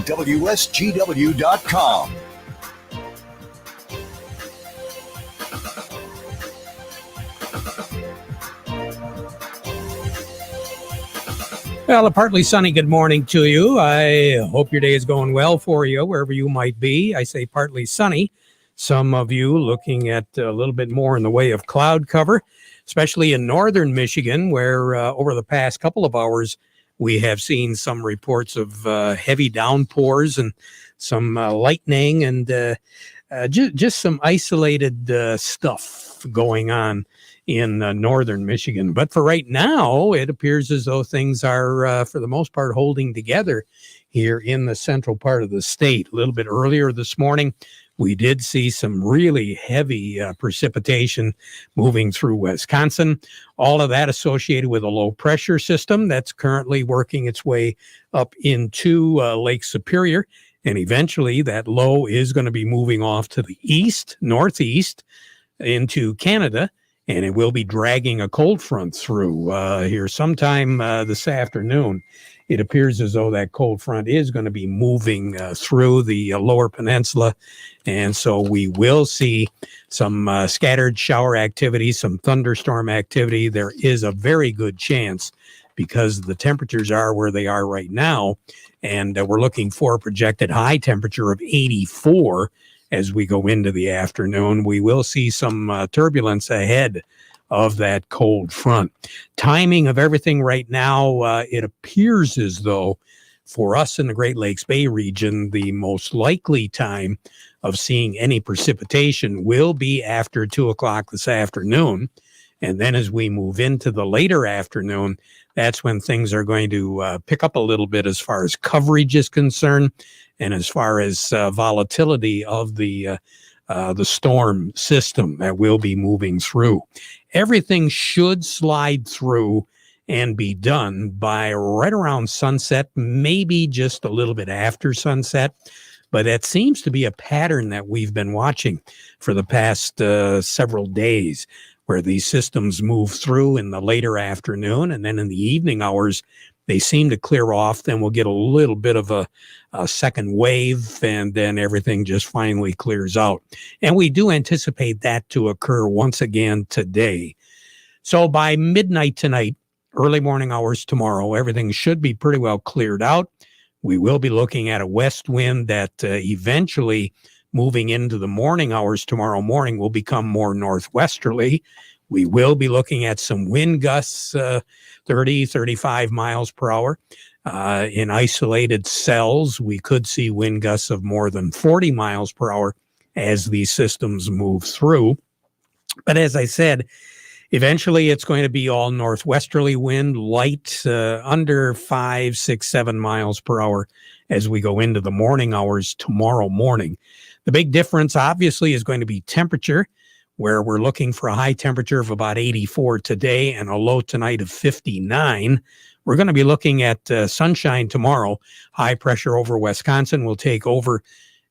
WSGW.com. Well, a partly sunny good morning to you. I hope your day is going well for you, wherever you might be. I say partly sunny. Some of you looking at a little bit more in the way of cloud cover, especially in northern Michigan, where over the past couple of hours, we have seen some reports of heavy downpours and some lightning and just some isolated stuff going on in northern Michigan. But for right now, it appears as though things are, for the most part, holding together here in the central part of the state. A little bit earlier this morning, we did see some really heavy precipitation moving through Wisconsin. All of that associated with a low pressure system that's currently working its way up into Lake Superior. And eventually that low is going to be moving off to the east, northeast, into Canada. And it will be dragging a cold front through here sometime this afternoon. It appears as though that cold front is going to be moving through the lower peninsula. And so we will see some scattered shower activity, some thunderstorm activity. There is a very good chance, because the temperatures are where they are right now. And we're looking for a projected high temperature of 84 as we go into the afternoon. We will see some turbulence ahead of that cold front. Timing of everything right now, it appears as though for us in the Great Lakes Bay region, the most likely time of seeing any precipitation will be after 2 o'clock this afternoon. And then as we move into the later afternoon, that's when things are going to pick up a little bit as far as coverage is concerned and as far as volatility of the storm system that will be moving through. Everything should slide through and be done by right around sunset, maybe just a little bit after sunset. But that seems to be a pattern that we've been watching for the past several days, where these systems move through in the later afternoon, and then in the evening hours, they seem to clear off. Then we'll get a little bit of a second wave, and then everything just finally clears out. And we do anticipate that to occur once again today. So by midnight tonight, early morning hours tomorrow, everything should be pretty well cleared out. We will be looking at a west wind that eventually, moving into the morning hours tomorrow morning, will become more northwesterly. We will be looking at some wind gusts, 30, 35 miles per hour. In isolated cells, we could see wind gusts of more than 40 miles per hour as these systems move through. But as I said, eventually it's going to be all northwesterly wind, light, under 5, 6, 7 miles per hour as we go into the morning hours tomorrow morning. The big difference, obviously, is going to be temperature, where we're looking for a high temperature of about 84 today and a low tonight of 59. We're going to be looking at sunshine tomorrow. High pressure over Wisconsin will take over,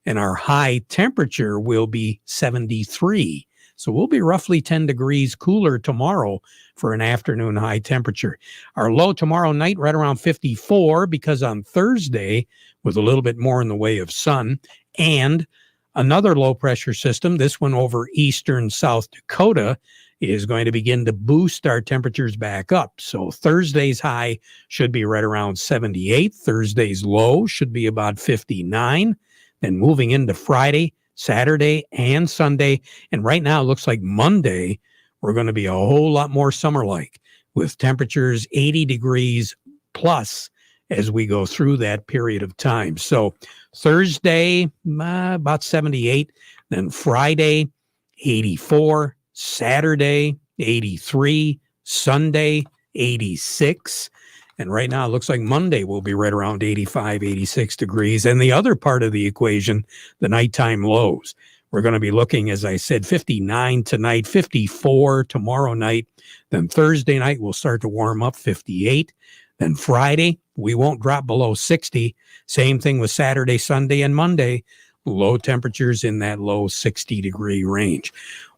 and our high temperature will be 73. So we'll be roughly 10 degrees cooler tomorrow for an afternoon high temperature. Our low tomorrow night right around 54, because on Thursday, with a little bit more in the way of sun and another low pressure system, this one over eastern South Dakota, is going to begin to boost our temperatures back up. So Thursday's high should be right around 78. Thursday's low should be about 59. Then moving into Friday, Saturday, and Sunday. And right now it looks like Monday, we're going to be a whole lot more summer-like, with temperatures 80 degrees plus as we go through that period of time. So Thursday, about 78. Then Friday, 84. Saturday, 83. Sunday, 86. And right now it looks like Monday will be right around 85, 86 degrees. And the other part of the equation, the nighttime lows. We're going to be looking, as I said, 59 tonight, 54 tomorrow night. Then Thursday night we'll start to warm up, 58. Then Friday, we won't drop below 60. Same thing with Saturday, Sunday, and Monday. Low temperatures in that low 60 degree range.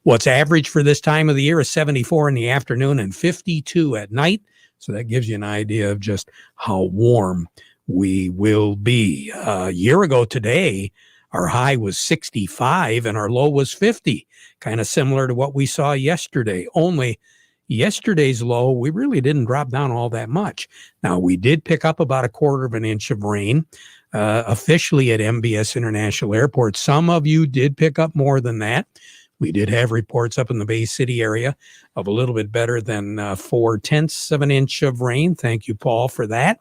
What's average for this time of the year is 74 in the afternoon and 52 at night. So that gives you an idea of just how warm we will be. A year ago today, our high was 65 and our low was 50, kind of similar to what we saw yesterday. Only yesterday's low, we really didn't drop down all that much. Now, we did pick up about a quarter of an inch of rain officially at MBS International Airport. Some of you did pick up more than that. We did have reports up in the Bay City area of a little bit better than 0.4 of an inch of rain. Thank you, Paul, for that.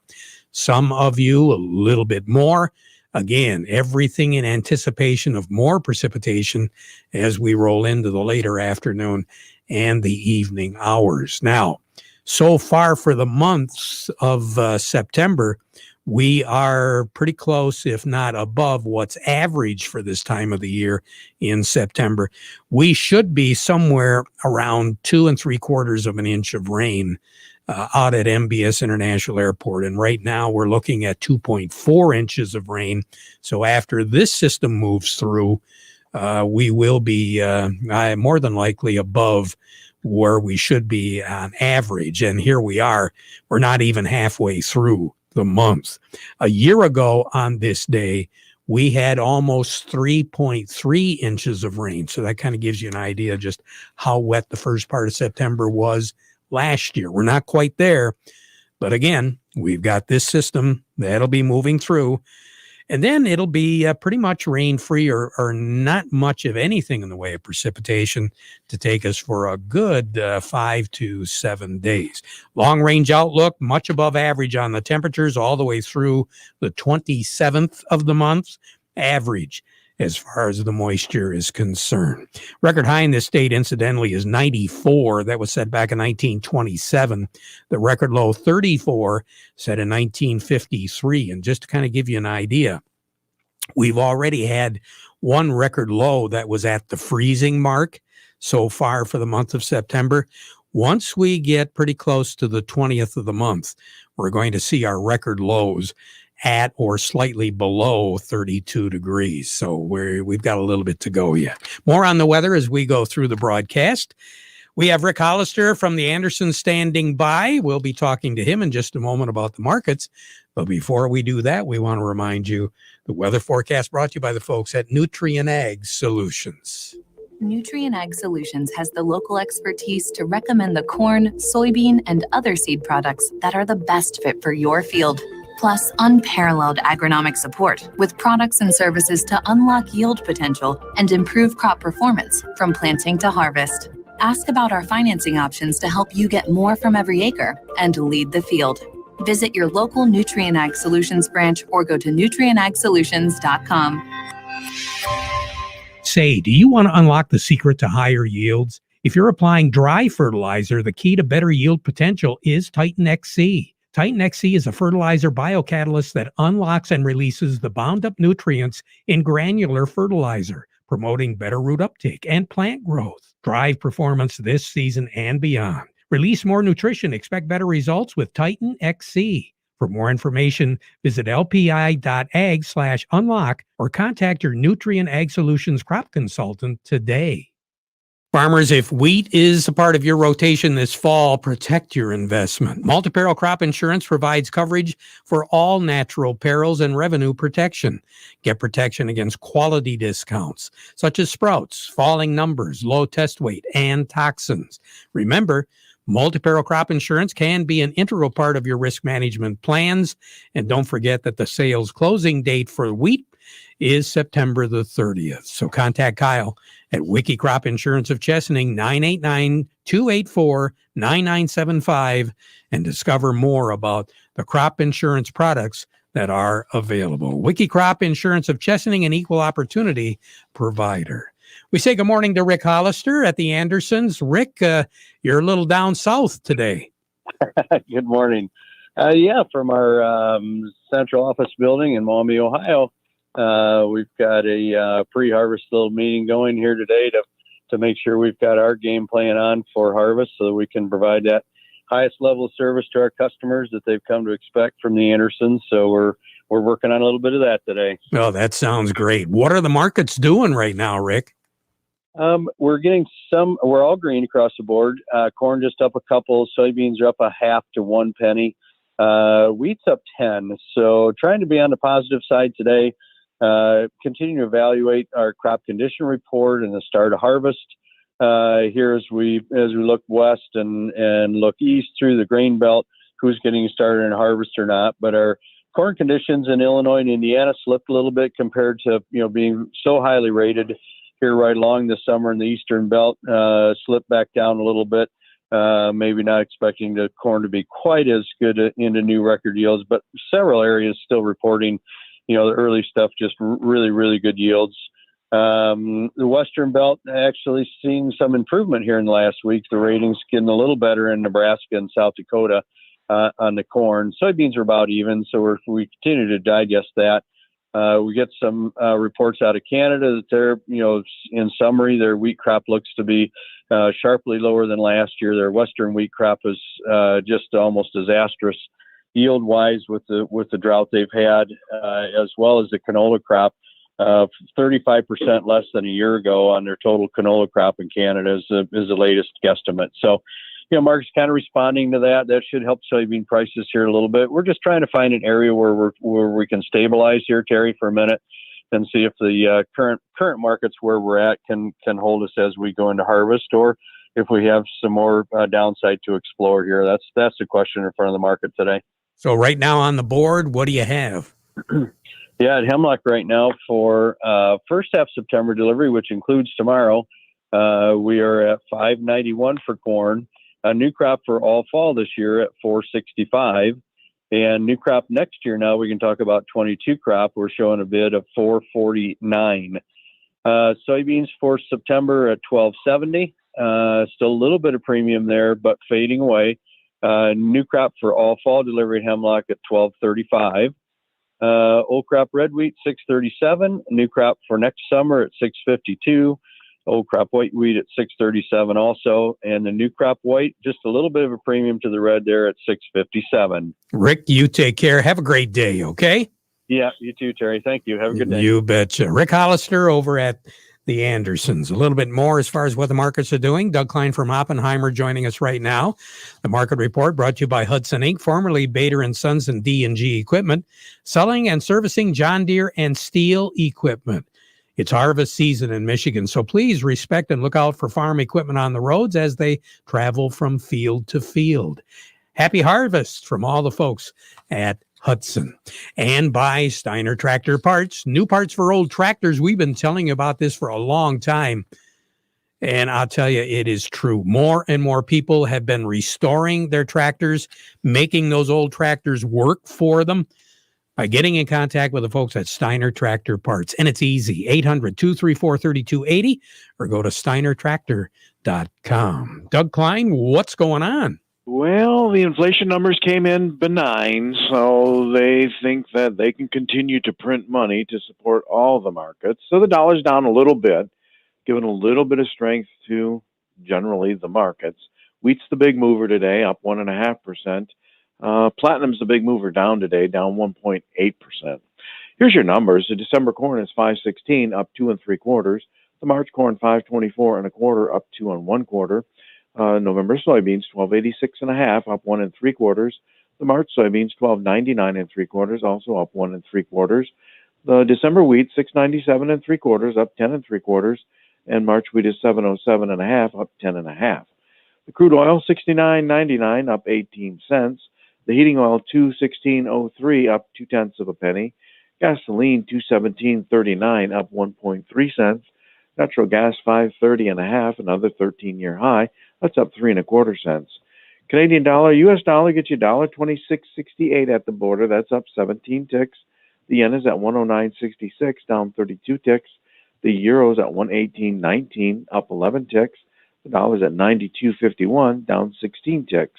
Some of you a little bit more. Again, everything in anticipation of more precipitation as we roll into the later afternoon and the evening hours. Now, so far for the months of September, we are pretty close, if not above, what's average for this time of the year in September. We should be somewhere around 2 3/4 of an inch of rain out at MBS International Airport. And right now we're looking at 2.4 inches of rain. So after this system moves through, we will be more than likely above where we should be on average. And here we are. We're not even halfway through the month. A year ago on this day, we had almost 3.3 inches of rain. So that kind of gives you an idea just how wet the first part of September was last year. We're not quite there, but again, we've got this system that'll be moving through, and then it'll be pretty much rain-free or not much of anything in the way of precipitation to take us for a good 5 to 7 days. Long-range outlook, much above average on the temperatures all the way through the 27th of the month. Average as far as the moisture is concerned. Record high in this state, incidentally, is 94. That was set back in 1927. The record low, 34, set in 1953. And just to kind of give you an idea, we've already had one record low that was at the freezing mark so far for the month of September. Once we get pretty close to the 20th of the month, we're going to see our record lows at or slightly below 32 degrees. So we've got a little bit to go yet. More on the weather as we go through the broadcast. We have Rick Hollister from the Andersons standing by. We'll be talking to him in just a moment about the markets. But before we do that, we want to remind you the weather forecast brought to you by the folks at Nutrien Ag Solutions. Nutrien Ag Solutions has the local expertise to recommend the corn, soybean, and other seed products that are the best fit for your field. Plus unparalleled agronomic support with products and services to unlock yield potential and improve crop performance from planting to harvest. Ask about our financing options to help you get more from every acre and lead the field. Visit your local Nutrien Ag Solutions branch or go to nutrienagsolutions.com. Say, do you want to unlock the secret to higher yields? If you're applying dry fertilizer, the key to better yield potential is Titan XC. Titan XC is a fertilizer biocatalyst that unlocks and releases the bound-up nutrients in granular fertilizer, promoting better root uptake and plant growth. Drive performance this season and beyond. Release more nutrition. Expect better results with Titan XC. For more information, visit lpi.ag/unlock or contact your Nutrien Ag Solutions crop consultant today. Farmers, if wheat is a part of your rotation this fall, protect your investment. Multi-peril crop insurance provides coverage for all natural perils and revenue protection. Get protection against quality discounts, such as sprouts, falling numbers, low test weight, and toxins. Remember, multi-peril crop insurance can be an integral part of your risk management plans. And don't forget that the sales closing date for wheat is September the 30th. So contact Kyle at Wiki Crop Insurance of Chesaning, 989-284-9975, and discover more about the crop insurance products that are available. Wiki Crop Insurance of Chesaning, an equal opportunity provider. We say good morning to Rick Hollister at the Andersons. Rick, you're a little down south today. Good morning. From our central office building in Maumee, Ohio. We've got a pre-harvest little meeting going here today to make sure we've got our game plan on for harvest so that we can provide that highest level of service to our customers that they've come to expect from the Andersons. So we're working on a little bit of that today. Oh, that sounds great. What are the markets doing right now, Rick? We're all green across the board. Corn just up a couple, soybeans are up a half to 1 penny. Wheat's up 10. So trying to be on the positive side today. Continue to evaluate our crop condition report and the start of harvest. Here as we look west and look east through the grain belt, who's getting started in harvest or not. But our corn conditions in Illinois and Indiana slipped a little bit compared to being so highly rated here right along the summer in the eastern belt. Slipped back down a little bit. Maybe not expecting the corn to be quite as good into new record yields, but several areas still reporting, the early stuff, just really, really good yields. The Western Belt actually seeing some improvement here in the last week. The ratings getting a little better in Nebraska and South Dakota on the corn. Soybeans are about even, so we continue to digest that. We get some reports out of Canada that they're, in summary, their wheat crop looks to be sharply lower than last year. Their Western wheat crop is just almost disastrous yield-wise with the drought they've had, as well as the canola crop. 35% less than a year ago on their total canola crop in Canada is the latest guesstimate. So, market's kind of responding to that. That should help soybean prices here a little bit. We're just trying to find an area where we can stabilize here, Terry, for a minute, and see if the current markets where we're at can hold us as we go into harvest, or if we have some more downside to explore here. That's the question in front of the market today. So right now on the board, what do you have? Yeah, at Hemlock right now for first half September delivery, which includes tomorrow, we are at $5.91 for corn. A new crop for all fall this year at $4.65, and new crop next year. Now we can talk about 22 crop. We're showing a bid of $4.49. Soybeans for September at $12.70. Still a little bit of premium there, but fading away. New crop for all fall delivery at Hemlock at $12.35. Old crop red wheat $6.37. New crop for next summer at $6.52. Old crop white wheat at $6.37 also, and the new crop white just a little bit of a premium to the red there at $6.57. Rick, you take care. Have a great day. Okay. Yeah, you too, Terry. Thank you. Have a good day. You betcha. Rick Hollister over at the Andersons. A little bit more as far as what the markets are doing. Doug Klein from Oppenheimer joining us right now. The market report brought to you by Hudson Inc., formerly Bader & Sons and D&G Equipment, selling and servicing John Deere and Steel equipment. It's harvest season in Michigan, so please respect and look out for farm equipment on the roads as they travel from field to field. Happy harvest from all the folks at Hudson. And by Steiner Tractor Parts, new parts for old tractors. We've been telling you about this for a long time, and I'll tell you, it is true. More and more people have been restoring their tractors, making those old tractors work for them, by getting in contact with the folks at Steiner Tractor Parts. And it's easy, 800-234-3280, or go to steinertractor.com. Doug Klein, what's going on? Well, the inflation numbers came in benign, so they think that they can continue to print money to support all the markets. So the dollar's down a little bit, giving a little bit of strength to generally the markets. Wheat's the big mover today, up 1.5%. Platinum's the big mover down today, down 1.8%. Here's your numbers. The December corn is 5.16, up 2 3/4. The March corn 5.24 1/4, up 2 1/4. November soybeans 12.86 1/2, up 1 3/4. The March soybeans 12.99 3/4, also up 1 3/4. The December wheat 6.97 3/4, up 10 3/4, and March wheat is 7.07 1/2, up 10 1/2. The crude oil 69.99, up 18 cents. The heating oil, $2.1603, up 0.2 pennies. Gasoline, $2.1739, up 1.3 cents. Natural gas, $5.30 1/2, another 13-year high. That's up 3 1/4 cents. Canadian dollar, U.S. dollar gets you $1.2668 at the border. That's up 17 ticks. The yen is at 109.66, down 32 ticks. The euro is at 118.19, up 11 ticks. The dollar is at 92.51, down 16 ticks.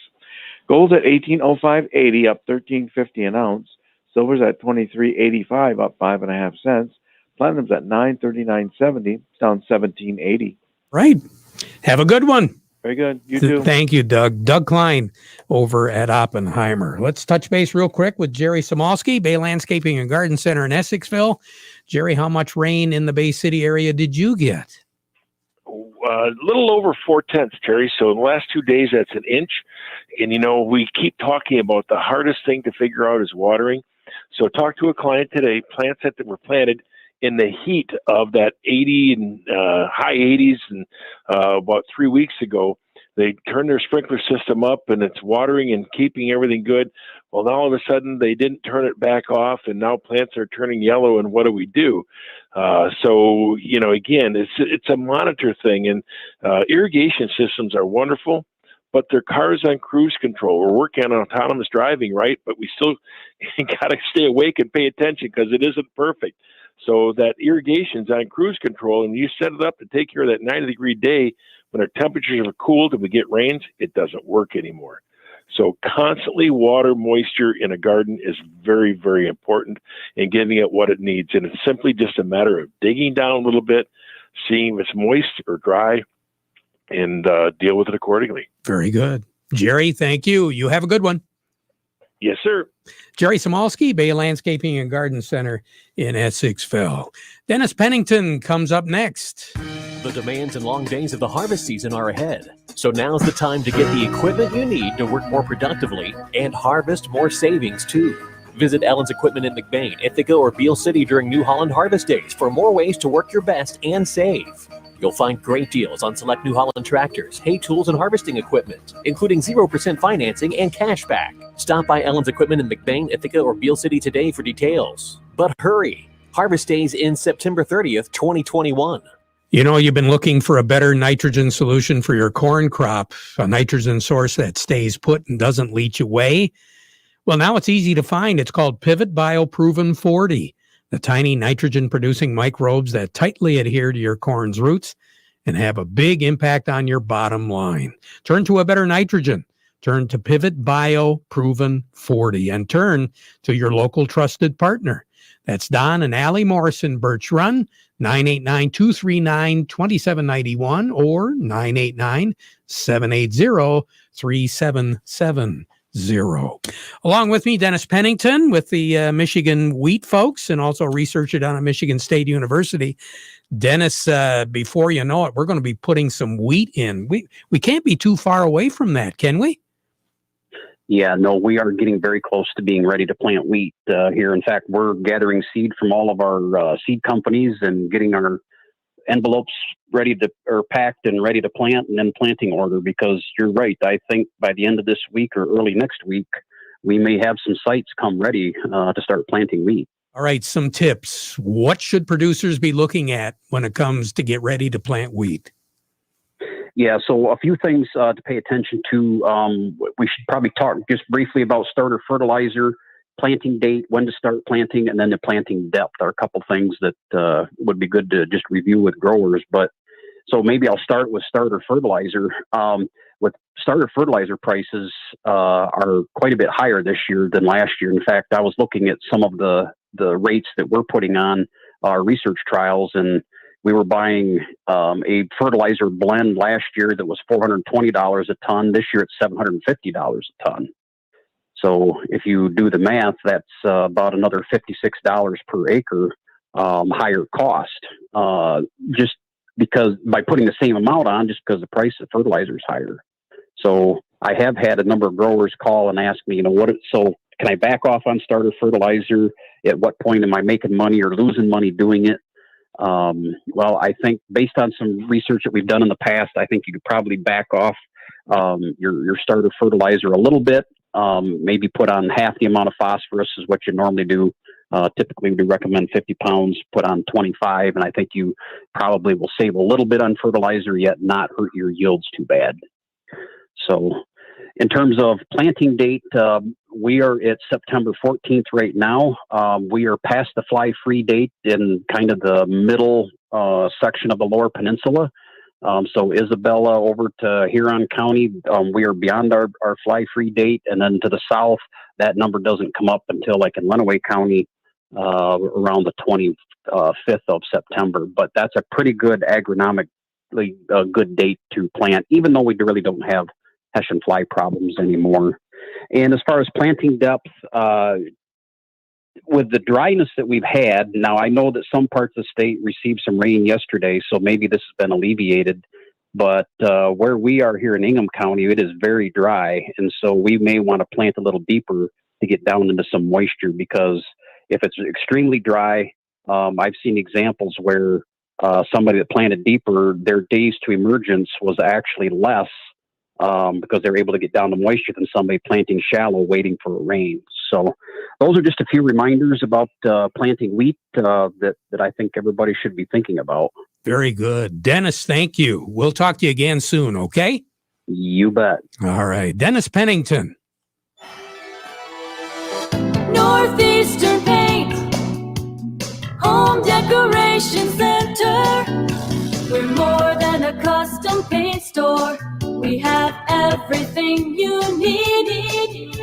Gold's at $18.0580, up 13.50 an ounce. Silver's at $23.85, up 5.5 cents. Platinum's at $939.70, down 17.80. Right. Have a good one. Very good. You too. Thank you, Doug. Doug Klein over at Oppenheimer. Let's touch base real quick with Jerry Samolsky, Bay Landscaping and Garden Center in Essexville. Jerry, how much rain in the Bay City area did you get? A little over 4/10, Terry. So in the last 2 days, that's an inch. And, we keep talking about the hardest thing to figure out is watering. So talk to a client today, plants that were planted in the heat of that 80 and high 80s and about 3 weeks ago. They turned their sprinkler system up and it's watering and keeping everything good. Well, now all of a sudden they didn't turn it back off and now plants are turning yellow, and what do we do? So, again, it's a monitor thing, and irrigation systems are wonderful, but they're cars on cruise control. We're working on autonomous driving, right? But we still got to stay awake and pay attention because it isn't perfect. So that irrigation's on cruise control, and you set it up to take care of that 90-degree day when our temperatures are cooled and we get rains, it doesn't work anymore. So constantly water moisture in a garden is very, very important in giving it what it needs. And it's simply just a matter of digging down a little bit, seeing if it's moist or dry, and deal with it accordingly. Very good. Jerry, thank you. You have a good one. Yes, sir. Jerry Samalski, Bay Landscaping and Garden Center in Essexville. Dennis Pennington comes up next. The demands and long days of the harvest season are ahead. So now's the time to get the equipment you need to work more productively and harvest more savings too. Visit Allen's Equipment in McBain, Ithaca, or Beale City during New Holland Harvest Days for more ways to work your best and save. You'll find great deals on select New Holland tractors, hay tools, and harvesting equipment, including 0% financing and cash back. Stop by Allen's Equipment in McBain, Ithaca, or Beale City today for details. But hurry! Harvest Days in September 30th, 2021. You've been looking for a better nitrogen solution for your corn crop, a nitrogen source that stays put and doesn't leach away. Well, now it's easy to find. It's called Pivot BioProven 40. The tiny nitrogen-producing microbes that tightly adhere to your corn's roots and have a big impact on your bottom line. Turn to a better nitrogen. Turn to Pivot BioProven 40 and turn to your local trusted partner. That's Don and Allie Morrison, Birch Run, 989-239-2791 or 989-780-3770. Along with me, Dennis Pennington with the Michigan Wheat folks and also researcher down at Michigan State University. Dennis, before you know it, we're going to be putting some wheat in. We can't be too far away from that, can we? Yeah, no, we are getting very close to being ready to plant wheat here. In fact, we're gathering seed from all of our seed companies and getting our envelopes packed and ready to plant, and then planting order, because you're right. I think by the end of this week or early next week, we may have some sites come ready to start planting wheat. All right, some tips. What should producers be looking at when it comes to get ready to plant wheat? Yeah, so a few things to pay attention to. We should probably talk just briefly about starter fertilizer, planting date, when to start planting, and then the planting depth are a couple things that would be good to just review with growers. But so maybe I'll start with starter fertilizer. With starter fertilizer prices are quite a bit higher this year than last year. In fact, I was looking at some of the rates that we're putting on our research trials, and we were buying a fertilizer blend last year that was $420 a ton. This year it's $750 a ton. So if you do the math, that's about another $56 per acre higher cost, just because by putting the same amount on, just because the price of fertilizer is higher. So I have had a number of growers call and ask me, so can I back off on starter fertilizer? At what point am I making money or losing money doing it? Well, I think based on some research that we've done in the past, I think you could probably back off your starter fertilizer a little bit. Maybe put on half the amount of phosphorus is what you normally do. Typically, we recommend 50 pounds, put on 25, and I think you probably will save a little bit on fertilizer, yet not hurt your yields too bad. So in terms of planting date, we are at September 14th right now. We are past the fly-free date in kind of the middle section of the Lower Peninsula. So Isabella over to Huron County, we are beyond our fly-free date. And then to the south, that number doesn't come up until like in Lenawee County around the 25th of September. But that's a pretty good agronomically good date to plant, even though we really don't have Hessian fly problems anymore. And as far as planting depth, with the dryness that we've had, now I know that some parts of the state received some rain yesterday, so maybe this has been alleviated. But where we are here in Ingham County, it is very dry. And so we may want to plant a little deeper to get down into some moisture, because if it's extremely dry, I've seen examples where somebody that planted deeper, their days to emergence was actually less because they're able to get down to moisture than somebody planting shallow waiting for a rain. So those are just a few reminders about planting wheat that I think everybody should be thinking about. Very good. Dennis, thank you. We'll talk to you again soon, okay? You bet. All right. Dennis Pennington. Northeastern Paint, Home Decoration Center. We're more than a custom paint store. We have everything you need.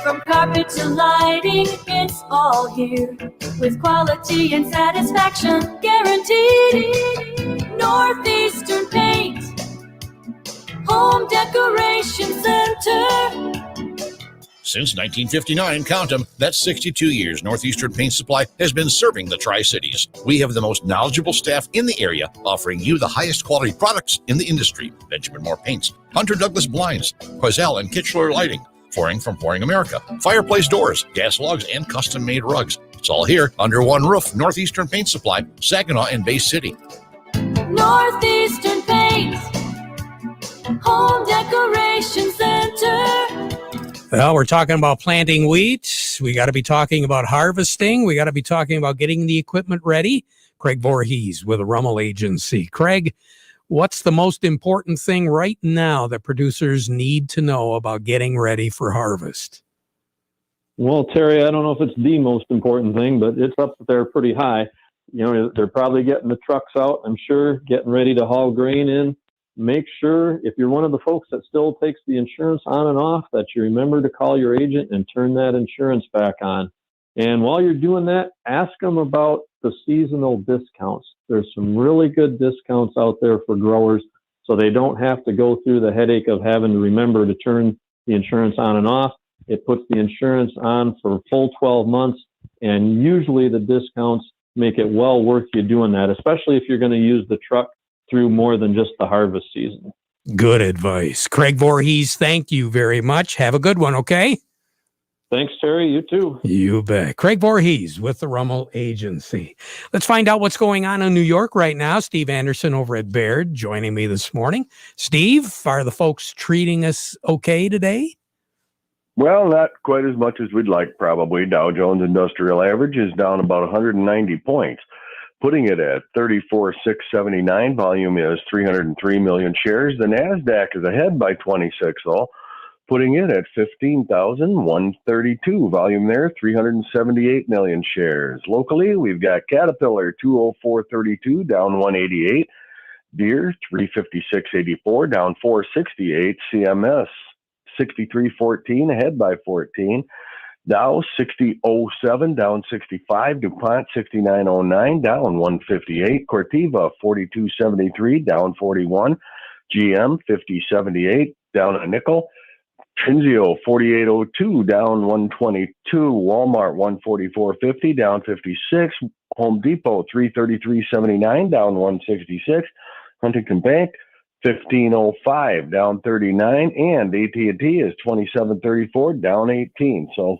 From carpet to lighting, it's all here. With quality and satisfaction guaranteed. Northeastern Paint, Home Decoration Center. Since 1959, count them, that's 62 years, Northeastern Paint Supply has been serving the Tri-Cities. We have the most knowledgeable staff in the area, offering you the highest quality products in the industry. Benjamin Moore Paints, Hunter Douglas Blinds, Quazell and Kitchener Lighting, Flooring from Flooring America, fireplace doors, gas logs, and custom-made rugs. It's all here under one roof. Northeastern Paint Supply, Saginaw and Bay City. Northeastern Paint, Home Decoration Center. Well, we're talking about planting wheat. We got to be talking about harvesting. We got to be talking about getting the equipment ready. Craig Voorhees with the Rummel Agency. Craig, what's the most important thing right now that producers need to know about getting ready for harvest? Well, Terry, I don't know if it's the most important thing, but it's up there pretty high. You know, they're probably getting the trucks out, I'm sure, getting ready to haul grain in. Make sure, if you're one of the folks that still takes the insurance on and off, that you remember to call your agent and turn that insurance back on. And while you're doing that, ask them about the seasonal discounts. There's some really good discounts out there for growers, so they don't have to go through the headache of having to remember to turn the insurance on and off. It puts the insurance on for a full 12 months, and usually the discounts make it well worth you doing that, especially if you're going to use the truck through more than just the harvest season. Good advice. Craig Voorhees, thank you very much. Have a good one, okay? Thanks, Terry. You too. You bet. Craig Voorhees with the Rummel Agency. Let's find out what's going on in New York right now. Steve Anderson over at Baird joining me this morning. Steve, are the folks treating us okay today? Well, not quite as much as we'd like, probably. Dow Jones Industrial Average is down about 190 points, putting it at 34,679. Volume is 303 million shares. The NASDAQ is ahead by 26, though, putting it at 15,132. Volume there, 378 million shares. Locally, we've got Caterpillar, 204.32, down 188. Deere, 356.84, down 468. CMS, 63.14, ahead by 14. Dow 60.07, down 65. DuPont 69.09, down 158. Corteva 42.73, down 41. GM 50.78, down a nickel. Trinzio 48.02, down 122. Walmart 144.50, down 56. Home Depot 333.79, down 166. Huntington Bank 15.05, down 39, and AT&T is 27.34, down 18. So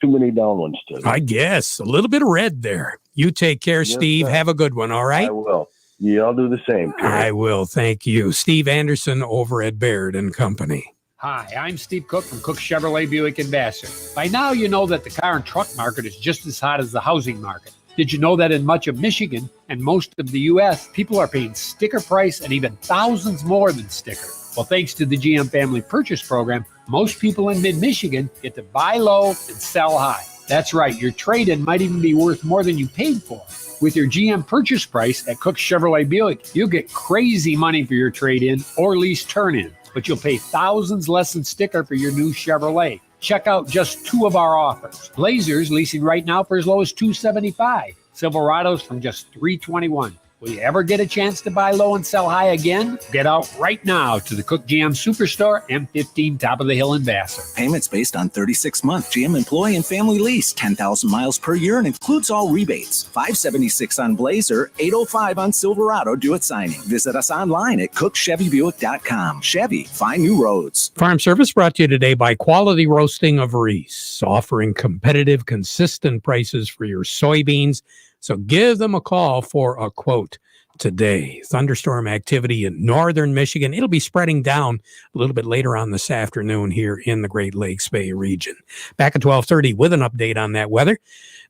too many down ones today. I guess. A little bit of red there. You take care, Yes, Steve. sir. Have a good one, all right? I will. Yeah, I'll do the same. I will. Thank you. Steve Anderson over at Baird and Company. Hi, I'm Steve Cook from Cook Chevrolet Buick and Bassett. By now, you know that the car and truck market is just as hot as the housing market. Did you know that in much of Michigan and most of the U.S., people are paying sticker price and even thousands more than sticker? Well, thanks to the GM Family Purchase Program, most people in mid-Michigan get to buy low and sell high. That's right, your trade-in might even be worth more than you paid for. With your GM purchase price at Cook Chevrolet Buick, you'll get crazy money for your trade-in or lease turn-in, but you'll pay thousands less than sticker for your new Chevrolet. Check out just two of our offers. Blazers leasing right now for as low as $275. Silverados from just $321. Will you ever get a chance to buy low and sell high again? Get out right now to the Cook GM Superstore, M15, top of the hill in Vassar. Payments based on 36-month GM employee and family lease, 10,000 miles per year, and includes all rebates. $576 on Blazer, $805 on Silverado due at signing. Visit us online at cookchevybuick.com. Chevy, find new roads. Farm Service brought to you today by Quality Roasting of Reese, offering competitive, consistent prices for your soybeans. So give them a call for a quote today. Thunderstorm activity in northern Michigan. It'll be spreading down a little bit later on this afternoon here in the Great Lakes Bay region. Back at 12:30 with an update on that weather.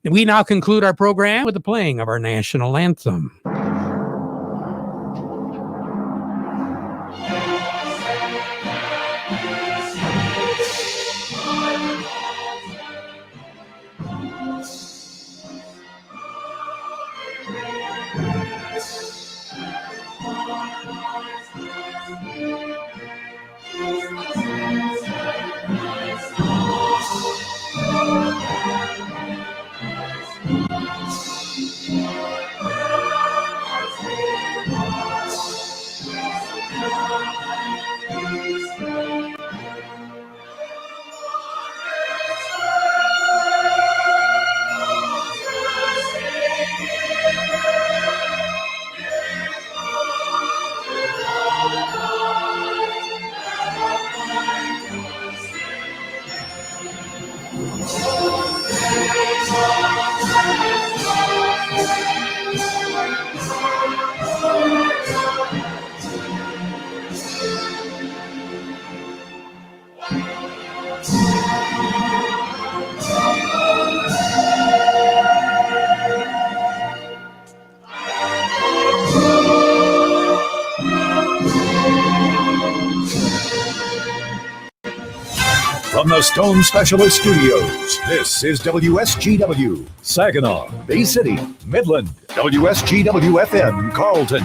We now conclude our program with the playing of our national anthem. From the Stone Specialist Studios, this is WSGW, Saginaw, Bay City, Midland, WSGW-FM, Carlton.